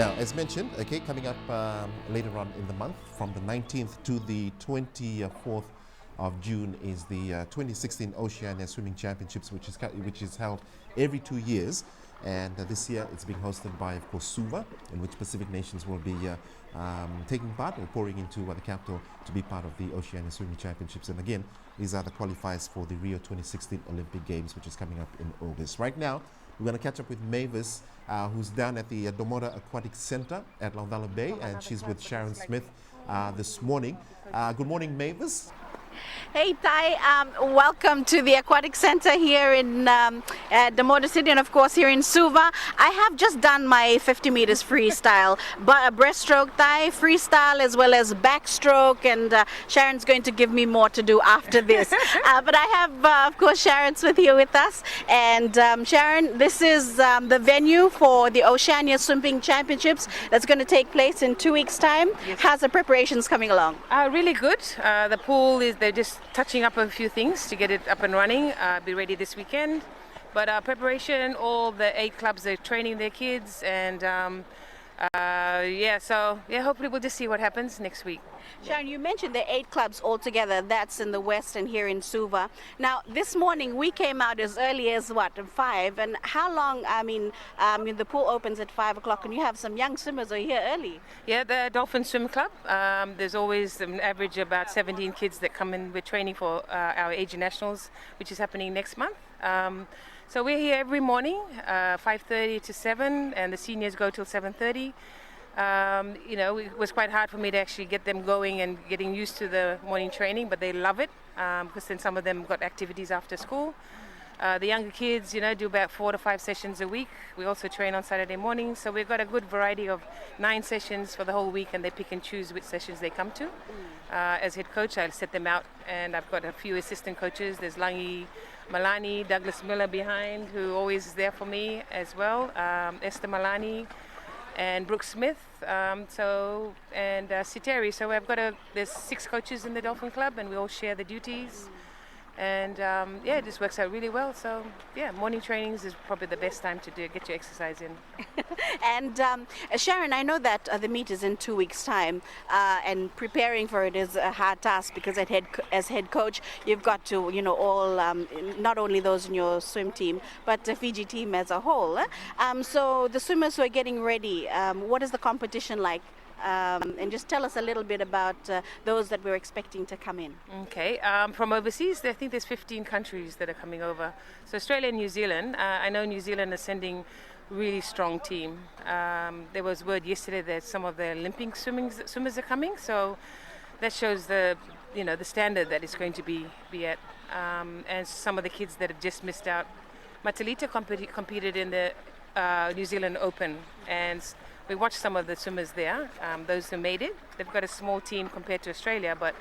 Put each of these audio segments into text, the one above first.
Now, as mentioned, okay, coming up later on in the month, from the 19th to the 24th of June, is the 2016 Oceania Swimming Championships, which is held every 2 years. And this year it's being hosted by, of course, Suva, in which Pacific nations will be taking part or pouring into the capital to be part of the Oceania Swimming Championships. And again, these are the qualifiers for the Rio 2016 Olympic Games, which is coming up in August. Right now, we're going to catch up with Mavis, who's down at the Domora Aquatic Center at Laudala Bay, and she's with Sharon Smith this morning. Good morning, Mavis. Hey Ty, welcome to the Aquatic Center here in Domora City, and of course here in Suva. I have just done my 50 meters freestyle, but breaststroke, Ty, freestyle as well as backstroke, and Sharon's going to give me more to do after this. But I have, of course, Sharon Smith here with us, and Sharon, this is the venue for the Oceania Swimming Championships that's going to take place in 2 weeks' time. Yes. How's the preparations coming along? Really good. The pool they're just touching up a few things to get it up and running. Be ready this weekend. But preparation, all the 8 clubs are training their kids, and hopefully we'll just see what happens next week. Sharon, you mentioned the 8 clubs altogether. That's in the west and here in Suva. Now, this morning we came out as early as 5, and how long? The pool opens at 5 o'clock, and you have some young swimmers who are here early. Yeah, the Dolphin Swim Club. There's always an average about 17 kids that come in. We're training for our Asian Nationals, which is happening next month. So we're here every morning, 5:30 to 7, and the seniors go till 7:30. It was quite hard for me to actually get them going and getting used to the morning training, but they love it because then some of them got activities after school. The younger kids, do about 4 to 5 sessions a week. We also train on Saturday mornings, so we've got a good variety of 9 sessions for the whole week, and they pick and choose which sessions they come to. As head coach, I'll set them out, and I've got a few assistant coaches. There's Langi Malani, Douglas Miller behind, who always is there for me as well, Esther Malani, and Brooke Smith, and Siteri. So there's 6 coaches in the Dolphin Club, and we all share the duties. And it just works out really well. So morning trainings is probably the best time to get your exercise in. And Sharon, I know that the meet is in 2 weeks' time, and preparing for it is a hard task because as head coach, you've got to, all not only those in your swim team, but the Fiji team as a whole. So the swimmers who are getting ready, what is the competition like? And just tell us a little bit about those that we're expecting to come in. Okay, from overseas, I think there's 15 countries that are coming over. So Australia and New Zealand, I know New Zealand is sending really strong team. There was word yesterday that some of the Olympic swimmers are coming, so that shows the standard that it's going to be at. And some of the kids that have just missed out. Matalita competed in the New Zealand Open, and we watched some of the swimmers there, those who made it. They've got a small team compared to Australia, but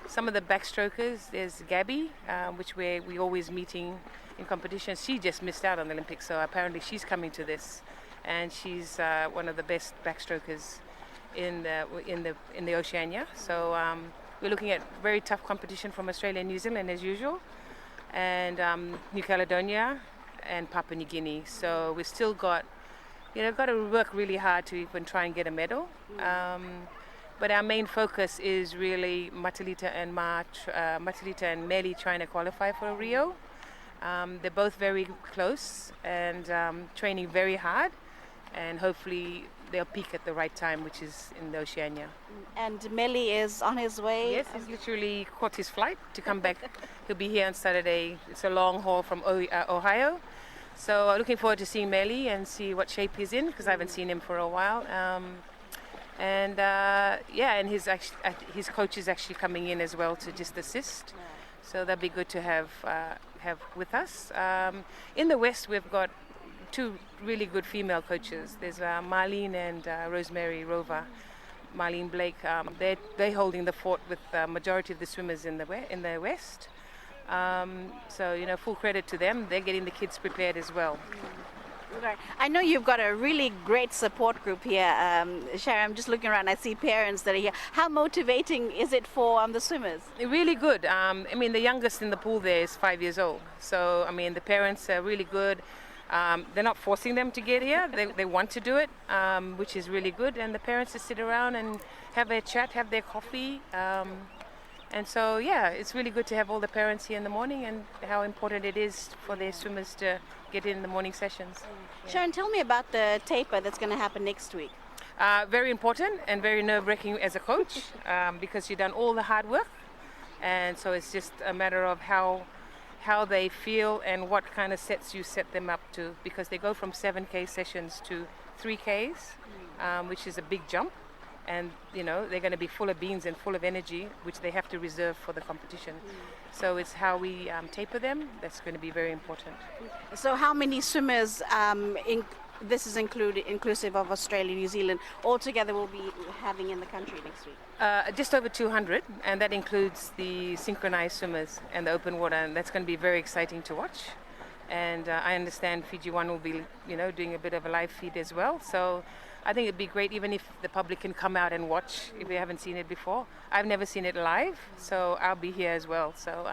some of the backstrokers, there's Gabby, which we always meeting in competition. She just missed out on the Olympics, so apparently she's coming to this, and she's one of the best backstrokers in the Oceania. So we're looking at very tough competition from Australia and New Zealand as usual, and New Caledonia and Papua New Guinea. So we've still got to work really hard to even try and get a medal. But our main focus is really Matalita and Meli trying to qualify for Rio. They're both very close and training very hard, and hopefully they'll peak at the right time, which is in the Oceania. And Meli is on his way? Yes, he's literally caught his flight to come back. He'll be here on Saturday. It's a long haul from Ohio. So looking forward to seeing Meli and see what shape he's in, because I haven't seen him for a while. And his coach is actually coming in as well to just assist. So that'd be good to have with us. In the West, we've got 2 really good female coaches. There's Marlene and Rosemary Rover. Marlene Blake, they're holding the fort with the majority of the swimmers in the West. So full credit to them. They're getting the kids prepared as well. Right. I know you've got a really great support group here, Sharon. I'm just looking around. I see parents that are here. How motivating is it for the swimmers? Really good. The youngest in the pool there is 5 years old. So the parents are really good. They're not forcing them to get here. They want to do it, which is really good. And the parents just sit around and have their chat, have their coffee. And so, yeah, it's really good to have all the parents here in the morning, and how important it is for their swimmers to get in the morning sessions. Sharon, tell me about the taper that's going to happen next week. Very important and very nerve-wracking as a coach, because you've done all the hard work. And so it's just a matter of how they feel and what kind of sets you set them up to, because they go from 7K sessions to 3Ks, which is a big jump. And they're going to be full of beans and full of energy, which they have to reserve for the competition. So it's how we taper them that's going to be very important. So how many swimmers, this is inclusive of Australia, New Zealand, altogether will be having in the country next week? Just over 200, and that includes the synchronized swimmers and the open water, and that's going to be very exciting to watch. And I understand Fiji One will be, doing a bit of a live feed as well. So I think it'd be great even if the public can come out and watch if they haven't seen it before. I've never seen it live, so I'll be here as well. So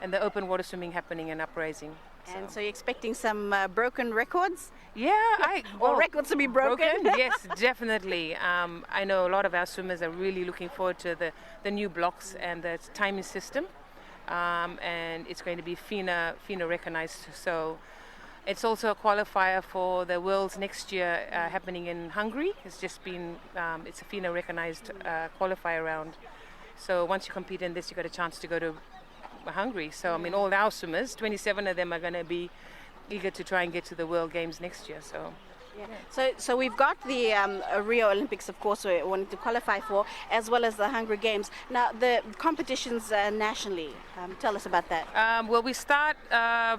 and the open water swimming happening and upraising. And so you're expecting some broken records? Yeah, or records to be broken? Yes, definitely. I know a lot of our swimmers are really looking forward to the new blocks and the timing system. And it's going to be FINA recognized. So it's also a qualifier for the Worlds next year happening in Hungary. It's just been, it's a FINA recognized qualifier round. So once you compete in this, you got a chance to go to Hungary. So I mean, all our swimmers, 27 of them are going to be eager to try and get to the World Games next year. So. Yeah. So we've got the Rio Olympics, of course, we wanted to qualify for, as well as the Hunger Games. Now, the competitions nationally, tell us about that. Well, we start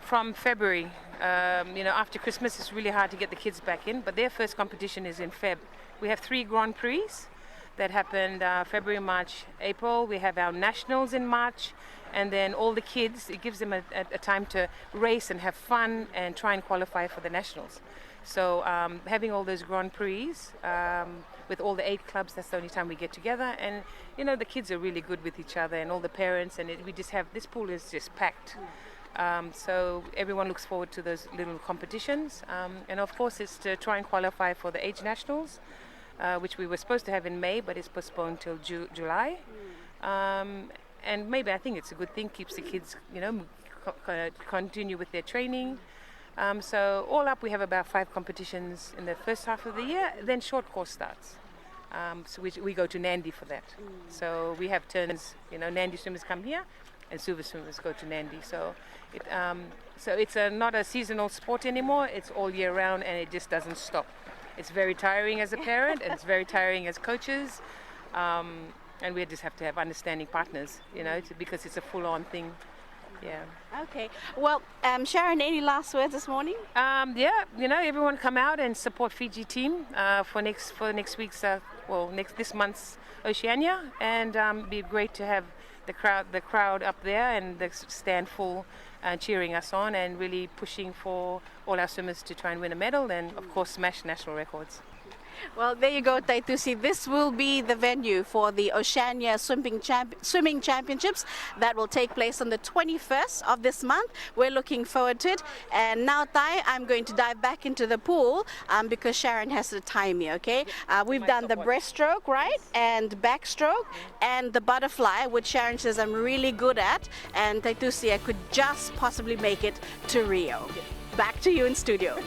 from February. After Christmas, it's really hard to get the kids back in, but their first competition is in Feb. We have 3 Grand Prix that happened February, March, April. We have our nationals in March, and then all the kids, it gives them a time to race and have fun and try and qualify for the nationals. So having all those Grand Prix with all the 8 clubs, that's the only time we get together. And, the kids are really good with each other and all the parents, and we just have, this pool is just packed. So everyone looks forward to those little competitions. And of course, it's to try and qualify for the age nationals, which we were supposed to have in May, but it's postponed till July. And maybe I think it's a good thing, keeps the kids, continue with their training. So all up, we have about 5 competitions in the first half of the year. Then short course starts. So we go to Nandi for that. So we have turns. Nandi swimmers come here, and Suva swimmers go to Nandi. So it's not a seasonal sport anymore. It's all year round, and it just doesn't stop. It's very tiring as a parent, and it's very tiring as coaches. And we just have to have understanding partners, because it's a full-on thing. Yeah. Okay. Well, Sharon, any last words this morning? Everyone come out and support Fiji team for next week's this month's Oceania, and it'd be great to have the crowd up there and the stand full, cheering us on and really pushing for all our swimmers to try and win a medal and of course smash national records. Well, there you go, Taitusi. This will be the venue for the Oceania Swimming Championships that will take place on the 21st of this month. We're looking forward to it. And now, Tai, I'm going to dive back into the pool because Sharon has to time me, okay? We've done the breaststroke, right? And backstroke and the butterfly, which Sharon says I'm really good at. And Taitusi, I could just possibly make it to Rio. Back to you in studio.